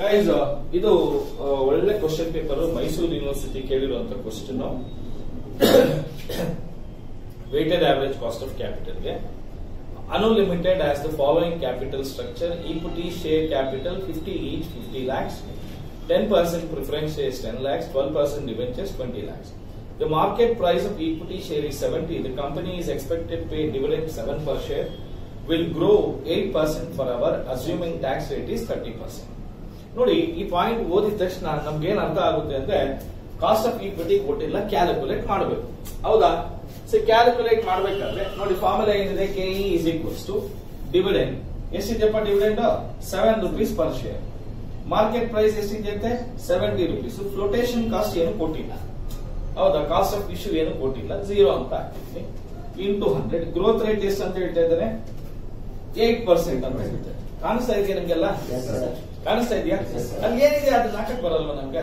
Guys, ಇದು ಒಳ್ಳೆ question paper Mysuru university ಕೇಳಿರುವಂತ question. Weighted average cost of capital ಗೆ unlimited as the following capital structure: equity share capital 50 each 50 lakhs, 10% preference shares 10 lakhs, 12% debentures 20 lakhs. The market price of equity share is 70. The company is expected to pay dividend 7 per share, will grow 8% per hour, assuming tax rate is 30%. ನೋಡಿ, ಈ point ಓದಿದ ತಕ್ಷಣ ನಮ್ಗೆ ಏನ್ ಅರ್ಥ ಆಗುತ್ತೆ ಅಂದ್ರೆ, cost of equity ಕೊಟ್ಟಿಲ್ಲ, ಕ್ಯಾಲ್ಕುಲೇಟ್ ಮಾಡಬೇಕು. ಹೌದಾ? ಸೊ ಕ್ಯಾಲ್ಕುಲೇಟ್ ಮಾಡಬೇಕಾದ್ರೆ ನೋಡಿ, ಫಾರ್ಮುಲಾ ಏನಿದೆ, KE is equals to dividend. ಎಷ್ಟಿದೆಯಪ್ಪ dividend? 7 rupees per share. Market price ಎಷ್ಟಿದೆ? 70 rupees. ಫ್ಲೋಟೇಷನ್ ಕಾಸ್ಟ್ ಏನು ಕೊಟ್ಟಿಲ್ಲ. ಹೌದಾ? ಕಾಸ್ಟ್ ಆಫ್ ಇಶ್ಯೂ ಏನು ಕೊಟ್ಟಿಲ್ಲ, 0 ಅಂತ ಹಾಕಿದ್ವಿ. ಇಂಟು 100. ಗ್ರೋತ್ ರೇಟ್ ಎಷ್ಟು ಅಂತ ಹೇಳ್ತಾ ಇದ್ದಾರೆ? 8% ಅಂತ ಹೇಳ್ತಾರೆ. ಕಾಣಿಸ್ತಾ ಇದೆಯಾ ನಿಮ್ಗೆಲ್ಲ? ಕಾಣಿಸ್ತಾ ಇದೆಯಾ? ಅಲ್ಲಿ ಏನಿದೆ ಅದನ್ನ ಹಾಕಕ್ ಬರಲ್ವಾ ನಮ್ಗೆ?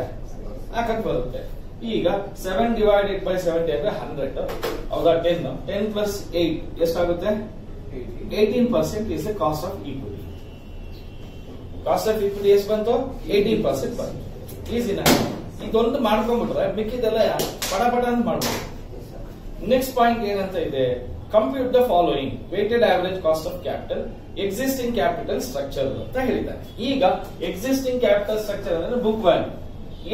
ಹಾಕಕ್ ಬರುತ್ತೆ. ಈಗ 7 divided by 70 ಅಂದ್ರೆ 100. ಹೌದಾ? 10 plus 8 ಎಷ್ಟಾಗುತ್ತೆ? 18% is the cost of equity. Cost of equity ಎಷ್ಟು ಬಂತು? 18% ಬಂತು. ಈಸಿನಾ? ಇದೊಂದು ಮಾಡ್ಕೊಂಡ್ಬಿಟ್ರೆ ಮಿಕ್ಕಿದೆಲ್ಲ ಪಡ ಅಂತ ಮಾಡ್ಬೋದು. ನೆಕ್ಸ್ಟ್ ಪಾಯಿಂಟ್ ಏನಂತ ಇದೆ? Compute the following weighted average cost of capital existing capital structure ಅಂತ ಹೇಳಿದ್ದಾರೆ. ಈಗ ಎಕ್ಸಿಸ್ಟಿಂಗ್ ಕ್ಯಾಪಿಟಲ್ ಸ್ಟ್ರಕ್ಚರ್ ಅಂದ್ರೆ ಬುಕ್ ವ್ಯಾಲ್ಯೂ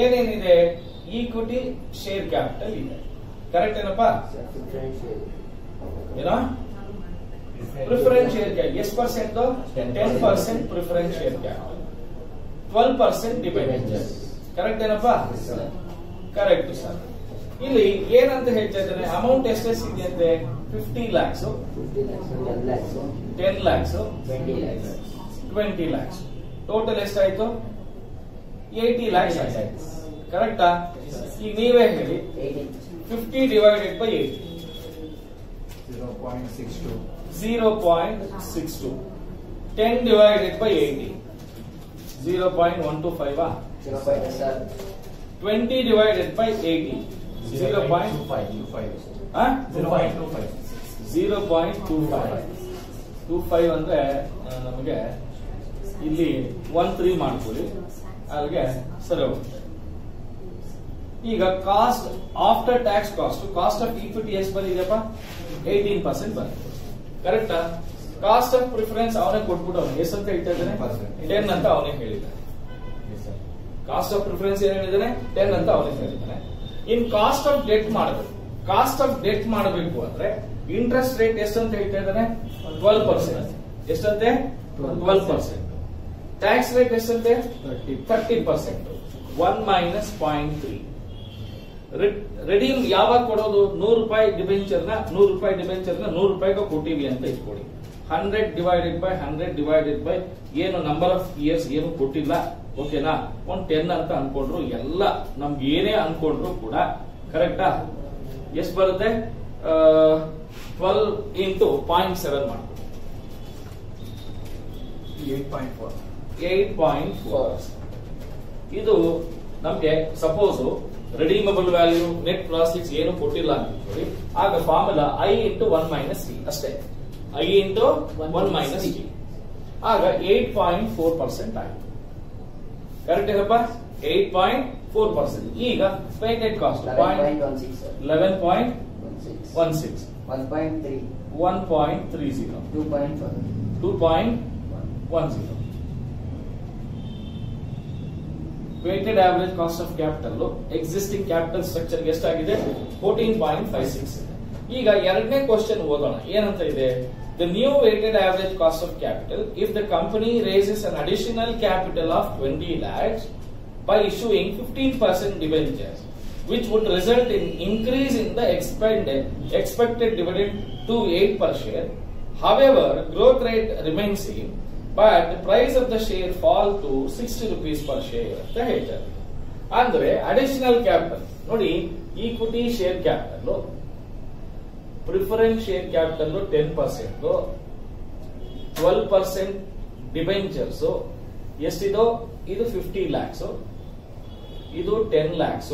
ಏನೇನಿದೆ? ಈಕ್ವಿಟಿ ಶೇರ್ ಕ್ಯಾಪಿಟಲ್ ಇದೆ. ಕರೆಕ್ಟ್ ಏನಪ್ಪಾ? ಏನೋ ಪ್ರಿಫರೆನ್ಸ್ ಶೇರ್ ಕ್ಯಾಪಿಟಲ್ ಎಷ್ಟು percent? 10% preference share capital, 12% debentures. Correct ಏನಪ್ಪಾ? Correct sir. ಇಲ್ಲಿ ಏನಂತ ಹೇಳ್ತಾ ಇದ್ದಾನೆ? ಅಮೌಂಟ್ ಎಷ್ಟೆಷ್ಟಿದೆಯಂತೆ? 50 lakhs, 10 lakhs, 20 lakhs. ಟೋಟಲ್ ಎಷ್ಟಾಯ್ತು? 80 lakhs ಆಯ್ತು. ಕರೆಕ್ಟಾ? ಈಗ ನೀವೇ ಹೇಳಿ, 50 divided by 80 0.62, 10 divided by 80 0.125. 20 divided by 80 0.25 ಅಂದ್ರೆ ನಮಗೆ ಇಲ್ಲಿ 13 ಮಾಡ್ಕೊಳ್ಳಿ, ಅಲ್ಲಿಗೆ ಸರಿ ಹೋಗುತ್ತೆ. ಈಗ cost after tax cost of equity ಎಷ್ಟು ಬಂದಿದೆಯಪ್ಪ? 18% ಬಂದಿದೆ. ಕರೆಕ್ಟಾ? ಕಾಸ್ಟ್ ಆಫ್ ಪ್ರಿಫರೆನ್ಸ್ ಅವನೇ ಕೊಟ್ಬಿಟ್ಟು ಅವನು ಎಷ್ಟು ಅಂತ ಹೇಳ್ತಾ ಇದ್ದಾನೆ? 10 ಅಂತ ಅವನೇ ಹೇಳಿದ್ದಾನೆ. ಕಾಸ್ಟ್ ಆಫ್ ಪ್ರಿಫರೆನ್ಸ್ ಏನ್ ಹೇಳಿದಾನೆ? 10 ಅಂತ ಅವನೇ ಹೇಳಿದ್ದಾನೆ. ಇನ್ ಕಾಸ್ಟ್ ಆಫ್ ಡೆಟ್ ಮಾಡಬೇಕು. ಕಾಸ್ಟ್ ಆಫ್ ಡೆಟ್ ಮಾಡಬೇಕು ಅಂದ್ರೆ ಇಂಟ್ರೆಸ್ಟ್ ರೇಟ್ ಎಷ್ಟು ಅಂತ ಹೇಳ್ತಾ ಇದ್ದಾನೆ? 12%. ಎಷ್ಟಂತೆ? 12%. ಟ್ಯಾಕ್ಸ್ ರೇಟ್ ಎಷ್ಟಂತೆ? 30%. 1 minus 0.3. ರೆಡೀಮ್ ಯಾವಾಗ ಕೊಡೋದು? 100 ರೂಪಾಯಿ ಡಿಬೆಂಚರ್ನ 100 ರೂಪಾಯಿಗೆ ಕೊಟ್ಟಿವಿ ಅಂತ ಇಟ್ಕೊಡಿ. 100 divided by 100 divided by ಏನು ನಂಬರ್ ಆಫ್ ಇಯರ್ಸ್ ಏನು ಕೊಟ್ಟಿಲ್ಲ. ಓಕೆನಾ? 10 ಅಂತ ಅನ್ಕೊಂಡ್ರು, ಎಲ್ಲ ನಮ್ಗೆ ಏನೇ ಅನ್ಕೊಂಡ್ರು ಕೂಡ ಕರೆಕ್ಟಾ? ಎಷ್ಟು ಬರುತ್ತೆ? 12 into 0.7 ಮಾಡ್ಬೋದು. 8.4. ಇದು ನಮ್ಗೆ suppose redeemable value net profits ಏನು ಕೊಟ್ಟಿಲ್ಲ ಅಂತ ಹೇಳಿ, ಆಗ formula I into 1 minus C ಅಷ್ಟೇ. I into 1 minus C. ಆಗ 8.4% ಆಯ್ತು. ಕರೆಕ್ಟ್ ಏನಪ್ಪ? 8.4%. ಈಗ weighted cost 11.16, 1.30, 2.10. Weighted average cost of capital existing capital structure ಎಷ್ಟಾಗಿದೆ? 14.56. ಈಗ ಎರಡನೇ ಕ್ವಶನ್ ಓದೋಣ. ಏನಂತ ಇದೆ? The new weighted average cost of capital if the company raises an additional capital of 20 lakhs by issuing 15% debentures, which would result in increase in the expected dividend to 8 per share. However, growth rate remains same, but the price of the share fall to 60 rupees per share ಅಂತ ಹೇಳ್ತಾರೆ. ಅಂದ್ರೆ additional capital ನೋಡಿ, equity share capital, preference share capital 10%, 12% debentures ಎಷ್ಟಿದೋ? ಇದು 50 lakhs, ಇದು 10 lakhs,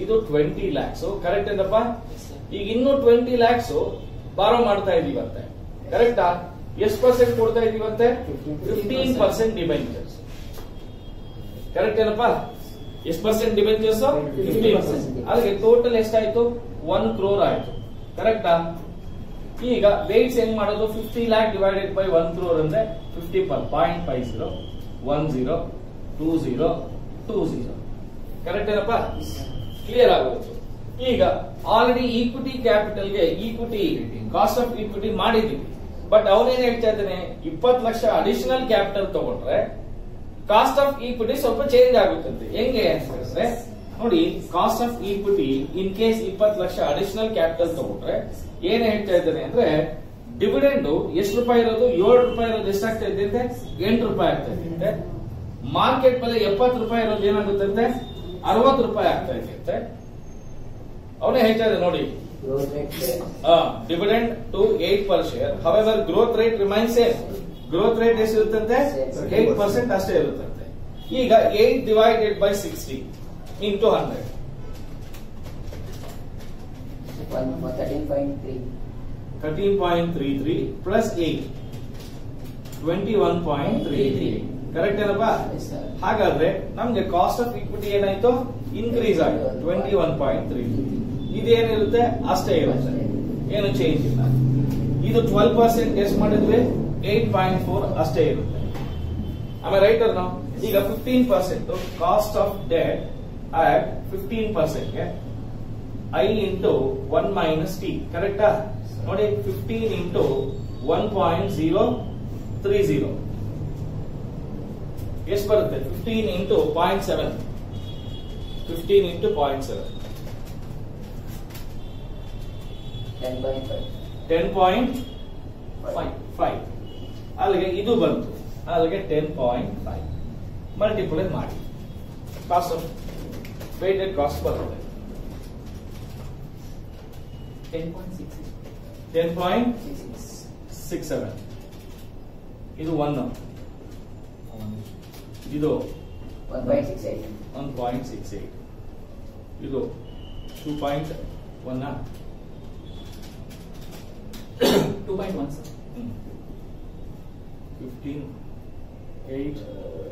ಇದು 20 lakhs. Correct ಏನಪ್ಪ? ಈಗ ಇನ್ನು 20 lakhs ಬಾರೋ ಮಾಡ್ತಾ ಇದೀವಂತೆ. ಕರೆಕ್ಟಾ? ಎಷ್ಟು ಪರ್ಸೆಂಟ್ ಕೊಡ್ತಾ ಇದೀವಂತೆ? 15% ಡಿಬೆಂಚರ್ಸ್. ಕರೆಕ್ಟ್ ಏನಪ್ಪ? ಎಷ್ಟು ಪರ್ಸೆಂಟ್ ಡಿಬೆಂಚರ್ಸ್? 50%. ಅದಕ್ಕೆ ಟೋಟಲ್ ಎಷ್ಟಾಯ್ತು? 1 crore ಆಯ್ತು. ಕರೆಕ್ಟಾ? ಈಗ ರೇಟ್ಸ್ ಹೆಂಗ್ ಮಾಡೋದು? 50 lakh ಡಿವೈಡೆಡ್ ಬೈ 1 crore ಅಂದ್ರೆ 50 per 0.50 10 20 20. ಕರೆಕ್ಟ್ ಏನಪ್ಪ? ಕ್ಲಿಯರ್ ಆಗೋದು. ಈಗ ಆಲ್ರೆಡಿ ಈಕ್ವಿಟಿ ಕ್ಯಾಪಿಟಲ್ಗೆ ಈಕ್ವಿಟಿ ಕಾಸ್ಟ್ ಆಫ್ ಈಕ್ವಿಟಿ ಮಾಡಿದೀವಿ. ಬಟ್ ಅವನೇನ್ ಹೇಳ್ತಾ ಇದ್ದಾನೆ? 20 ಲಕ್ಷ ಅಡಿಷನಲ್ ಕ್ಯಾಪಿಟಲ್ ತಗೊಂಡ್ರೆ ಕಾಸ್ಟ್ ಆಫ್ ಈಕ್ವಿಟಿ ಸ್ವಲ್ಪ ಚೇಂಜ್ ಆಗುತ್ತಂತೆ. ಹೆಂಗೆ ಅಂತಂದ್ರೆ ನೋಡಿ, cost of equity in case 20 lakh additional capital ತಗೊಂಡ್ರೆ ಏನ್ ಹೇಳ್ತಾ ಇದ್ದಾನೆ ಅಂದ್ರೆ ಡಿವಿಡೆಂಡ್ ಎಷ್ಟು ರೂಪಾಯಿ ಇರೋದು? 7 ರೂಪಾಯಿ ಇರೋದು ಎಷ್ಟಾಗ್ತಾ ಇದ್ದಂತೆ? 8 ರೂಪಾಯಿ ಆಗ್ತಾ ಇದ್ದಂತೆ. ಮಾರ್ಕೆಟ್ ಬೆಲೆ 70 ರೂಪಾಯಿ ಇರೋದು ಏನಾಗುತ್ತಂತೆ? 60 ರೂಪಾಯಿ ಆಗ್ತಾ ಇದೆಯಂತೆ. ಅವನೇ ಹೇಳ್ತಾ ಇದೆ ನೋಡಿ, dividend to 8 per share. However, growth rate remains same. Growth rate ಎಷ್ಟಿರುತ್ತಂತೆ? 8% ಅಷ್ಟೇ ಇರುತ್ತಂತೆ. ಈಗ 8 divided by 60 into 100 13.33 plus 8 21.33. Correct ಏನಪ್ಪಾ? ಹಾಗಾದ್ರೆ ನಮ್ಗೆ ಕಾಸ್ಟ್ ಆಫ್ ಈಕ್ವಿಟಿ ಏನಾಯ್ತು? ಇನ್ಕ್ರೀಸ್ ಆಯ್ತು 21.33. ಇದೇನಿರುತ್ತೆ? ಅಷ್ಟೇ ಇರುತ್ತೆ, ಏನು ಚೇಂಜ್ ಇಲ್ಲ. ಇದು 12% ಗೆಸ್ ಮಾಡಿದ್ವಿ 8.4 ಅಷ್ಟೇ ಇರುತ್ತೆ. ಆಮೇಲೆ ರೈಟರ್ ನಾವು ಈಗ 15% ಕಾಸ್ಟ್ ಆಫ್ ಡೆಟ್ at 15% ಗೆ I into 1 minus t. ಕರೆಕ್ಟಾ? ನೋಡಿ 15 into 1.030 ಎಷ್ಟು ಬರುತ್ತೆ? 15 into 0.7 15 into 0.7 10.5. ಅಲ್ಲಿಗೆ ಇದು ಬಂತು, ಅಲ್ಲಿಗೆ 10.5 ಮಲ್ಟಿಪ್ಲೈ ಮಾಡಿ ಕಾಸ್ಟ್ ಆಫ್ ವೇಟೆಡ್ ಕಾಸ್ಟ್ ಬರುತ್ತೆ 10.67. ಇದು 1, ಇದು 1.68, ಇದು 2.1 2.1 15 8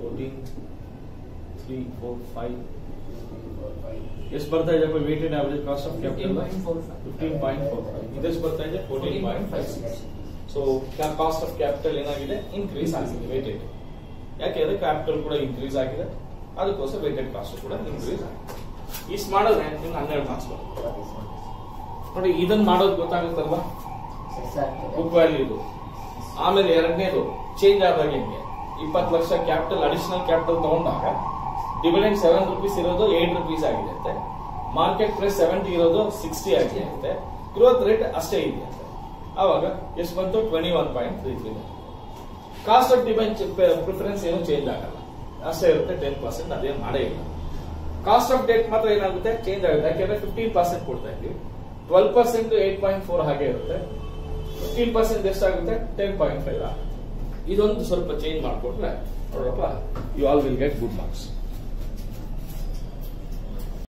14 3 4 5 ಎಷ್ಟು ಬರ್ತಾ ಇದೆ? Weighted average cost of capital 15.45. ಇದೆಷ್ಟು ಬರ್ತಾ ಇದೆ? 14.56. ಸೊ ಕಾಸ್ಟ್ ಆಫ್ ಕ್ಯಾಪಿಟಲ್ ಏನಾಗಿದೆ? ಇನ್ಕ್ರೀಸ್ ಆಗಿದೆ ವೇಟೆಡ್. ಯಾಕೆಂದ್ರೆ ಕ್ಯಾಪಿಟಲ್ ಕೂಡ ಇನ್ಕ್ರೀಸ್ ಆಗಿದೆ, ಅದಕ್ಕೋಸ್ಕರ ವೇಟೆಡ್ ಕಾಸ್ಟ್ ಕೂಡ ಇನ್ಕ್ರೀಸ್ ಆಗಿದೆ. ಇಷ್ಟು ಮಾಡಿದ್ರೆ ನಿಮ್ಗೆ 12 ಮಾರ್ಕ್ಸ್ ಬರುತ್ತೆ. ನೋಡಿ, ಇದನ್ನ ಮಾಡೋದು ಗೊತ್ತಾಗುತ್ತಲ್ವಾ? ಬುಕ್ ವ್ಯಾಲ್ಯೂ ಇದು. ಆಮೇಲೆ ಎರಡನೇದು ಚೇಂಜ್ ಆದಾಗ ಹೆಂಗೆ? 20 ಲಕ್ಷ ಕ್ಯಾಪಿಟಲ್ ಅಡಿಷನಲ್ ಕ್ಯಾಪಿಟಲ್ ತಗೊಂಡಾಗ ಡಿವಿಡೆಂಡ್ 7 rupees ಇರೋದು 8 rupees ಆಗಿದೆ ಅಂತೆ. ಮಾರ್ಕೆಟ್ ಪ್ರೈಸ್ 70 ಇರೋದು 60 ಆಗಿದೆ ಅಂತೆ. ಗ್ರೋತ್ ರೇಟ್ ಅಷ್ಟೇ ಇದೆ ಅಂತೆ. ಆವಾಗ ಎಷ್ಟು ಬಂತು? 21.33. ಕಾಸ್ಟ್ ಆಫ್ ಡಿಬೆಂಚರ್ ಪ್ರಿಫರೆನ್ಸ್ ಏನು ಚೇಂಜ್ ಆಗಲ್ಲ, ಅಷ್ಟೇ ಇರುತ್ತೆ 10%. ಅದೇನು ಮಾಡೇ ಇಲ್ಲ. ಕಾಸ್ಟ್ ಆಫ್ ಡೆಟ್ ಮಾತ್ರ ಏನಾಗುತ್ತೆ? ಚೇಂಜ್ ಆಗುತ್ತೆ. ಯಾಕೆಂದ್ರೆ 15% ಕೊಡ್ತಾ ಇದ್ವಿ, 12% 8.4 ಹಾಗೆ ಇರುತ್ತೆ. 15% ಎಷ್ಟಾಗುತ್ತೆ? 10.5 ಆಗುತ್ತೆ. ಇದೊಂದು ಸ್ವಲ್ಪ ಚೇಂಜ್ ಮಾಡಿಕೊಟ್ರೆ ನೋಡಪ್ಪ, you all will get good marks.